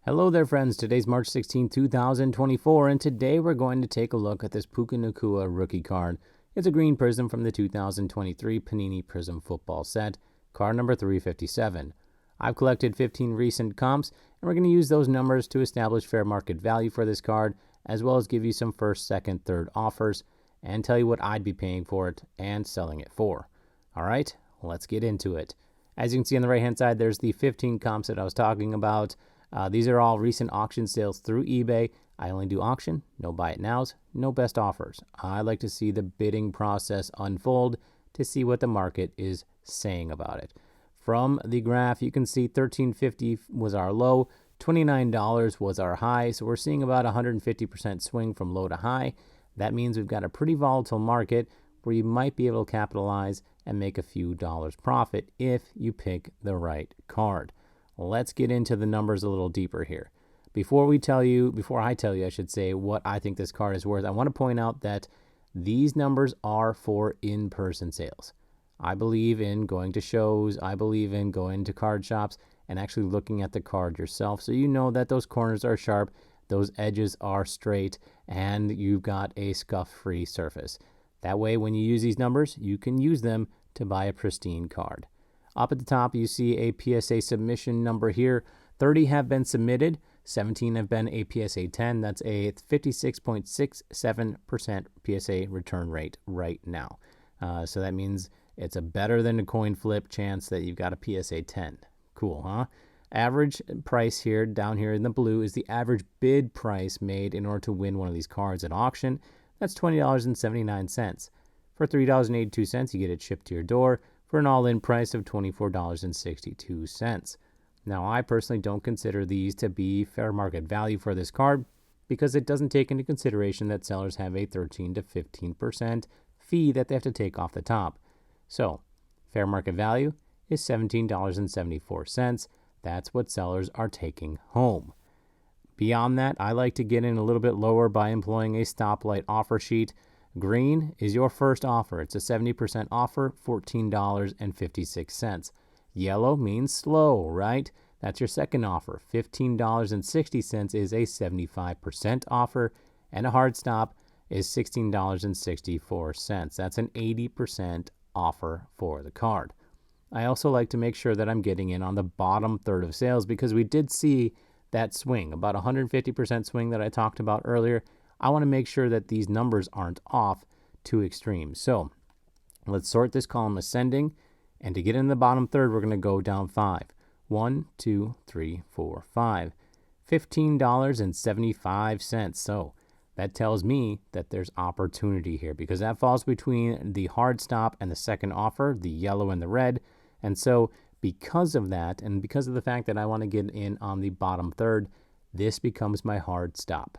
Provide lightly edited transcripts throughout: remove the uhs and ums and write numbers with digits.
Hello there, friends. Today's March 16, 2024, and today we're going to take a look at this Puka Nacua rookie card. It's a green prism from the 2023 Panini Prizm football set, card number 357. I've collected 15 recent comps, and we're going to use those numbers to establish fair market value for this card, as well as give you some first, second, third offers, and tell you what I'd be paying for it and selling it for. All right, let's get into it. As you can see on the right-hand side, there's the 15 comps that I was talking about. These are all recent auction sales through eBay. I only do auction, no buy it nows, no best offers. I like to see the bidding process unfold to see what the market is saying about it. From the graph, you can see $13.50 was our low, $29 was our high. So we're seeing about 150% swing from low to high. That means we've got a pretty volatile market where you might be able to capitalize and make a few dollars profit if you pick the right card. Let's get into the numbers a little deeper here. Before I tell you, I should say, what I think this card is worth, I want to point out that these numbers are for in-person sales. I believe in going to shows, I believe in going to card shops and actually looking at the card yourself so you know that those corners are sharp, those edges are straight, and you've got a scuff-free surface. That way, when you use these numbers, you can use them to buy a pristine card. Up at the top, you see a PSA submission number here. 30 have been submitted. 17 have been a PSA 10. That's a 56.67% PSA return rate right now. So that means it's a better than a coin flip chance that you've got a PSA 10. Cool, huh? Average price here, down here in the blue, is the average bid price made in order to win one of these cards at auction. That's $20.79. For $3.82, you get it shipped to your door for an all-in price of $24.62. Now, I personally don't consider these to be fair market value for this card because it doesn't take into consideration that sellers have a 13 to 15% fee that they have to take off the top. So, fair market value is $17.74. That's what sellers are taking home. Beyond that, I like to get in a little bit lower by employing a stoplight offer sheet. Green is your first offer. It's a 70% offer, $14.56. Yellow means slow, right? That's your second offer. $15.60 is a 75% offer, and a hard stop is $16.64. That's an 80% offer for the card. I also like to make sure that I'm getting in on the bottom third of sales because we did see that swing, about 150% swing that I talked about earlier. I want to make sure that these numbers aren't off too extreme. So let's sort this column ascending. And to get in the bottom third, we're going to go down 5. 1, 2, 3, 4, 5. $15.75. So that tells me that there's opportunity here because that falls between the hard stop and the second offer, the yellow and the red. And so because of that, and because of the fact that I want to get in on the bottom third, this becomes my hard stop.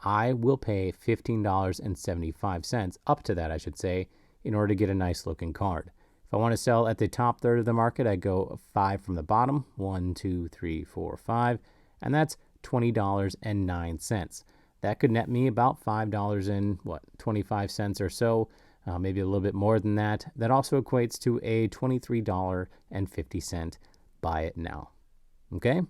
I will pay $15.75, up to that I should say, in order to get a nice looking card. If I want to sell at the top third of the market, I go 5 from the bottom, 1, 2, 3, 4, 5, and that's $20.09. That could net me about $5.25 or so, maybe a little bit more than that. That also equates to a $23.50 buy it now. Okay?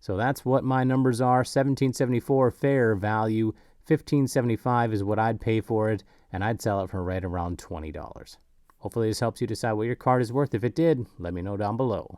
So that's what my numbers are. $17.74 fair value, $15.75 is what I'd pay for it, and I'd sell it for right around $20. Hopefully this helps you decide what your card is worth. If it did, let me know down below.